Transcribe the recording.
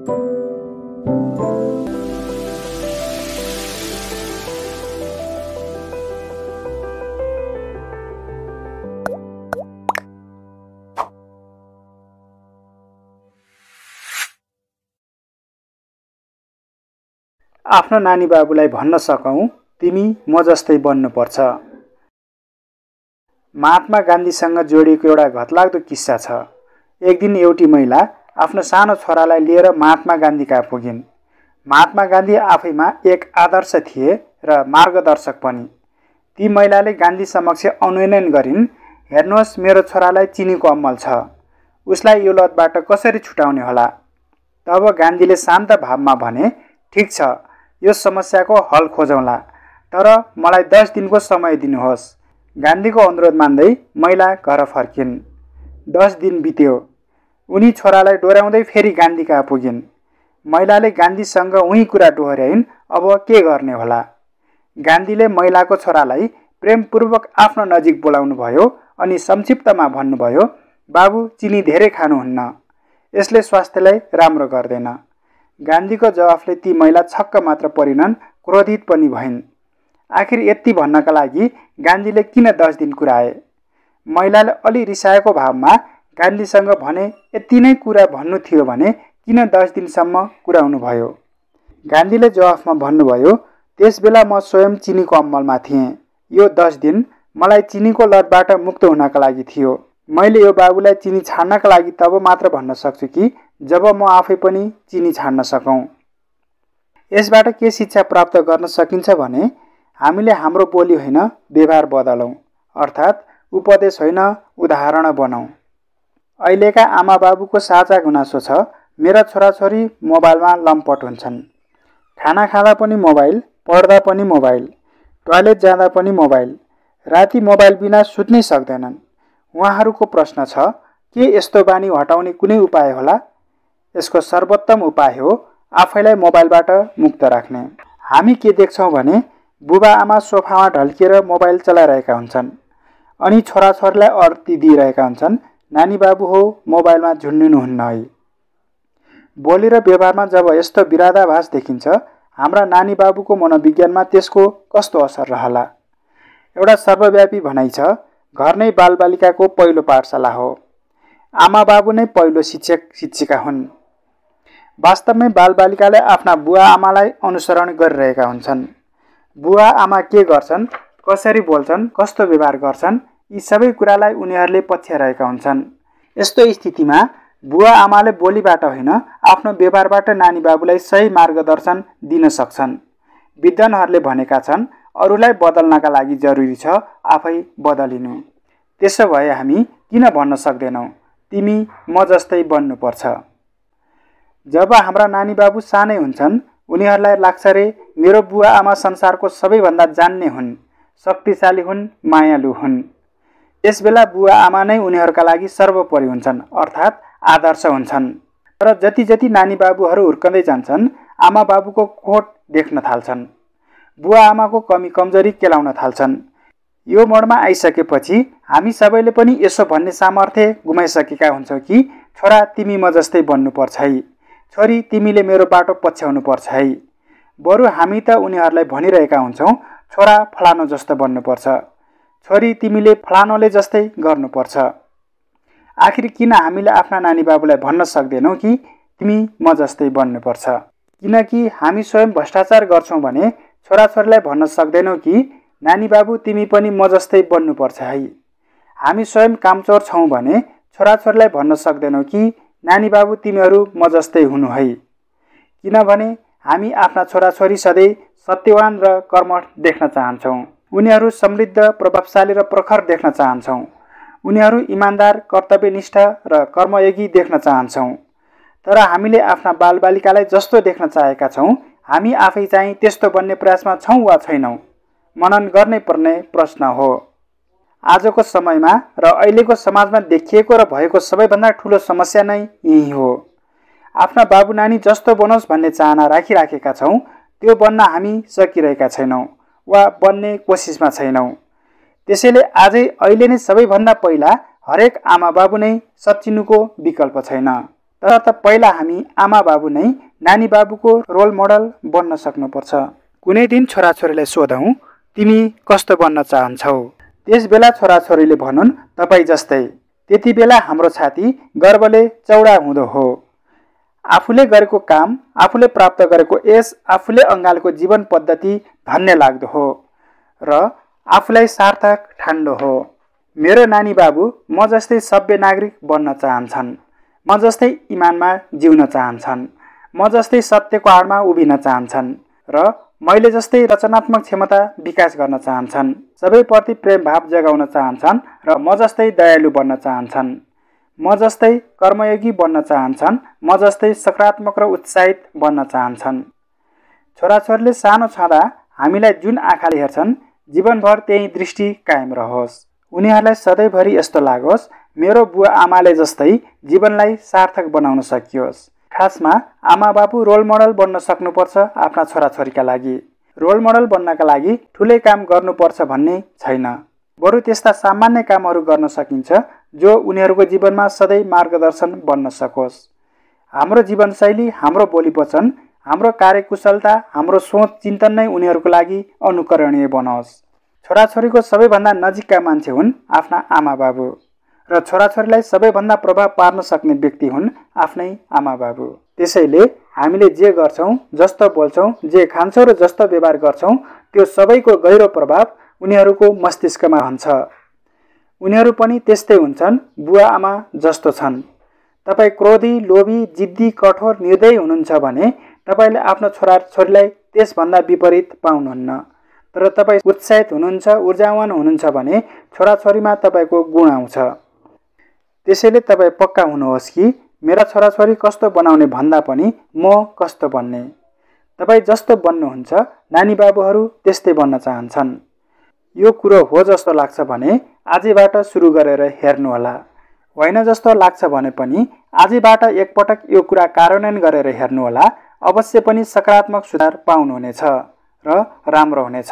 आफ्नो नानी बाबुलाई भन्न सकौं, तिमी म जस्तै बन्नुपर्छ। महात्मा गान्धीसँग जोडिएको एउटा घतलाग्दो किस्सा छ। एक दिन एउटी महिला आफ्नो सानो छोरालाई लिएर महात्मा गान्धीका पुगिन्। महात्मा गान्धी आफैमा एक आदर्श थिए र मार्गदर्शक पनि। ती महिलाले गान्धी समक्ष अनुनयन गरिन्, हेर्नुहोस् मेरो छोरालाई चिनीको अम्मल छ, उसलाई यो लतबाट कसरी छुटाउने होला? तब गान्धीले शान्त भावमा भने, ठिक छ, यो समस्याको हल खोजौँला, तर मलाई 10 दिनको समय दिनुहोस्। गान्धीको अनुरोध मान्दै महिला घर फर्किन्। 10 दिन बित्यो। उनी छोरालाई डोर्याउँदै फेरि गान्धीकहाँ पुगिन्। महिलाले गान्धीसँग उही कुरा दोहोर्याइन्, अब के गर्ने होला? गान्धीले महिलाको छोरालाई प्रेमपूर्वक आफ्नो नजिक बोलाउनु भयो अनि संक्षिप्तमा भन्नुभयो, बाबु चिनी धेरै खानुहुन्न, यसले स्वास्थ्यलाई राम्रो गर्दैन। गान्धीको जवाफले ती महिला छक्क मात्र परिनन्, क्रोधित पनि भइन्। आखिर यति भन्नका लागि गान्धीले किन 10 दिन कुराए? महिलाले अलि रिसाएको भावमा गान्धीसँग भने, यति नै कुरा भन्नु थियो भने किन 10 दिनसम्म कुराउनु भयो? गान्धीले जवाफमा भन्नुभयो, त्यसबेला म स्वयं चिनीको अम्मलमा थिएँ। यो 10 दिन मलाई चिनीको लतबाट मुक्त हुनका लागि थियो। मैले यो बाबुलाई चिनी छाड्नका लागि तब मात्र भन्न सक्छु कि जब म आफै पनि चिनी छाड्न सकौं। यसबाट के शिक्षा प्राप्त गर्न सकिन्छ भने हामीले हाम्रो बोली होइन व्यवहार बदलौं, अर्थात् उपदेश होइन उदाहरण बनाऊ। अहिलेका आमा बाबुको साझा गुनासो छ, मेरा छोराछोरी मोबाइलमा लम्पट हुन्छन्। खाना खाँदा पनि मोबाइल, पढ्दा पनि मोबाइल, टोयलेट जाँदा पनि मोबाइल, राति मोबाइल बिना सुत्नै सक्दैनन्। उहाँहरूको प्रश्न छ, के यस्तो बानी हटाउने कुनै उपाय होला? यसको सर्वोत्तम उपाय हो आफैलाई मोबाइलबाट मुक्त राख्ने। हामी के देख्छौँ भने बुबा आमा सोफामा ढल्किएर मोबाइल चलाइरहेका हुन्छन् अनि छोराछोरीलाई अर्ती दिइरहेका हुन्छन्, नानी बाबु हो मोबाइलमा झुन्डिनुहुन्न है। बोली र व्यवहारमा जब यस्तो विरोधाभास देखिन्छ, हाम्रा नानी बाबुको मनोविज्ञानमा त्यसको कस्तो असर रहला? एउटा सर्वव्यापी भनाइ छ, घर नै बालबालिकाको पहिलो पाठशाला हो। आमा बाबु नै पहिलो शिक्षक शिक्षिका हुन्। वास्तवमै बालबालिकाले आफ्ना बुवा आमालाई अनुसरण गरिरहेका हुन्छन्। बुवा आमा के गर्छन्, कसरी बोल्छन्, कस्तो व्यवहार गर्छन्, यी सबै कुरालाई उनीहरूले पछ्याइरहेका हुन्छन्। यस्तो स्थितिमा बुवा आमाले बोलीबाट होइन आफ्नो व्यवहारबाट नानी बाबुलाई सही मार्गदर्शन दिन सक्छन्। विद्वानहरूले भनेका छन्, अरूलाई बदल्नका लागि जरुरी छ आफै बदलिनु। त्यसो भए हामी किन भन्न सक्दैनौँ, तिमी म जस्तै बन्नुपर्छ? जब हाम्रा नानी बाबु सानै हुन्छन्, उनीहरूलाई लाग्छ रे मेरो बुवा आमा संसारको सबैभन्दा जान्ने हुन्, शक्तिशाली हुन्, मायालु हुन्। त्यसबेला बुवा आमा नै उनीहरूका लागि सर्वोपरि हुन्छन्, अर्थात् आदर्श हुन्छन्। तर जति जति नानी बाबुहरू हुर्कँदै जान्छन्, आमा बाबुको खोट देख्न थाल्छन्, बुवा आमाको कमी कमजोरी केलाउन थाल्छन्। यो मोडमा आइसकेपछि हामी सबैले पनि यसो भन्ने सामर्थ्य गुमाइसकेका हुन्छौँ कि छोरा तिमी म जस्तै बन्नुपर्छ है, छोरी तिमीले मेरो बाटो पछ्याउनुपर्छ है। बरु हामी त उनीहरूलाई भनिरहेका हुन्छौँ, छोरा फलानो जस्तो बन्नुपर्छ, छोरी तिमीले फलानोले जस्तै गर्नुपर्छ। आखिर किन हामीले आफ्ना नानी बाबुलाई भन्न सक्दैनौँ कि तिमी म जस्तै बन्नुपर्छ? किनकि हामी स्वयं भ्रष्टाचार गर्छौँ भने छोराछोरीलाई भन्न सक्दैनौँ कि नानी बाबु तिमी पनि म जस्तै बन्नुपर्छ है। हामी स्वयं कामचोर छौँ भने छोराछोरीलाई भन्न सक्दैनौँ कि नानी बाबु तिमीहरू म जस्तै हुनु है। किनभने हामी आफ्ना छोराछोरी सधैँ सत्यवान र कर्मठ देख्न चाहन्छौँ। उनीहरू समृद्ध, प्रभावशाली र प्रखर देख्न चाहन्छौँ। उनीहरू इमान्दार, कर्तव्यनिष्ठ र कर्मयोगी देख्न चाहन्छौँ। तर हामीले आफ्ना बालबालिकालाई जस्तो देख्न चाहेका छौँ, हामी आफै चाहिँ त्यस्तो बन्ने प्रयासमा छौँ वा छैनौँ, मनन गर्नै पर्ने प्रश्न हो। आजको समयमा र अहिलेको समाजमा देखिएको र भएको सबैभन्दा ठुलो समस्या नै यही हो। आफ्ना बाबु नानी जस्तो बनोस् भन्ने चाहना राखिराखेका छौँ, त्यो बन्न हामी सकिरहेका छैनौँ वा बन्ने कोसिसमा छैनौँ। त्यसैले आजै अहिले नै सबैभन्दा पहिला हरेक आमा बाबु नै सच्चिनुको विकल्प छैन, तर पहिला हामी आमा बाबु नै नानी बाबुको रोल मोडल बन्न सक्नुपर्छ। कुनै दिन छोराछोरीलाई सोधौँ, तिमी कस्तो बन्न चाहन्छौ? त्यस बेला छोराछोरीले भनुन्, तपाईँ जस्तै। त्यति बेला हाम्रो छाती गर्वले चौडा हुँदो हो। आफूले गरेको काम, आफूले प्राप्त गरेको यश, आफूले अँगालेको जीवन पद्धति धन्य लाग्दो हो र आफूलाई सार्थक ठान्दो हो। मेरो नानी बाबु म जस्तै सभ्य नागरिक बन्न चाहन्छन्, म जस्तै इमानमा जिउन चाहन्छन्, म जस्तै सत्यको आडमा उभिन चाहन्छन् र मैले जस्तै रचनात्मक क्षमता विकास गर्न चाहन्छन्, सबैप्रति प्रेम भाव जगाउन चाहन्छन् र म जस्तै दयालु बन्न चाहन्छन्, म जस्तै कर्मयोगी बन्न चाहन्छन्, म जस्तै सकारात्मक र उत्साहित बन्न चाहन्छन्। छोराछोरीले सानो छँदा हामीलाई जुन आँखाले हेर्छन्, जीवनभर त्यही दृष्टि कायम रहोस्। उनीहरूलाई सधैँभरि यस्तो लागोस्, मेरो बुवा आमाले जस्तै जीवनलाई सार्थक बनाउन सकियोस्। खासमा आमा बाबु रोल मोडल बन्न सक्नुपर्छ आफ्ना छोराछोरीका लागि। रोल मोडल बन्नका लागि ठुलै काम गर्नुपर्छ भन्ने छैन, बरु त्यस्ता सामान्य कामहरू गर्न सकिन्छ जो उनीहरूको जीवनमा सधैँ मार्गदर्शन बन्न सकोस्। हाम्रो जीवनशैली, हाम्रो बोलीवचन, हाम्रो कार्यकुशलता, हाम्रो सोच चिन्तन नै उनीहरूको लागि अनुकरणीय बनोस्। छोराछोरीको सबैभन्दा नजिकका मान्छे हुन् आफ्ना आमा बाबु र छोराछोरीलाई सबैभन्दा प्रभाव पार्न सक्ने व्यक्ति हुन् आफ्नै आमा बाबु। त्यसैले हामीले जे गर्छौँ, जस्तो बोल्छौँ, जे खान्छौँ र जस्तो व्यवहार गर्छौँ, त्यो सबैको गहिरो प्रभाव उनीहरूको मस्तिष्कमा हुन्छ। उनीहरू पनि त्यस्तै हुन्छन्, बुवा आमा जस्तो छन्। तपाईँ क्रोधी, लोभी, जिद्दी, कठोर, निर्दयी हुनुहुन्छ भने तपाईँले आफ्नो छोराछोरीलाई त्यसभन्दा विपरीत पाउनुहुन्न। तर तपाईँ उत्साहित हुनुहुन्छ, ऊर्जावान हुनुहुन्छ भने छोराछोरीमा तपाईँको गुण आउँछ। त्यसैले तपाईँ पक्का हुनुहोस् कि मेरा छोराछोरी कस्तो बनाउने भन्दा पनि म कस्तो बन्ने। तपाईँ जस्तो बन्नुहुन्छ, नानी बाबुहरू त्यस्तै बन्न चाहन्छन्। यो कुरो हो जस्तो लाग्छ भने आजैबाट सुरु गरेर हेर्नुहोला। होइन जस्तो लाग्छ भने पनि आजैबाट एकपटक यो कुरा कार्यान्वयन गरेर हेर्नुहोला। अवश्य पनि सकारात्मक सुधार पाउनुहुनेछ र राम्रो हुनेछ।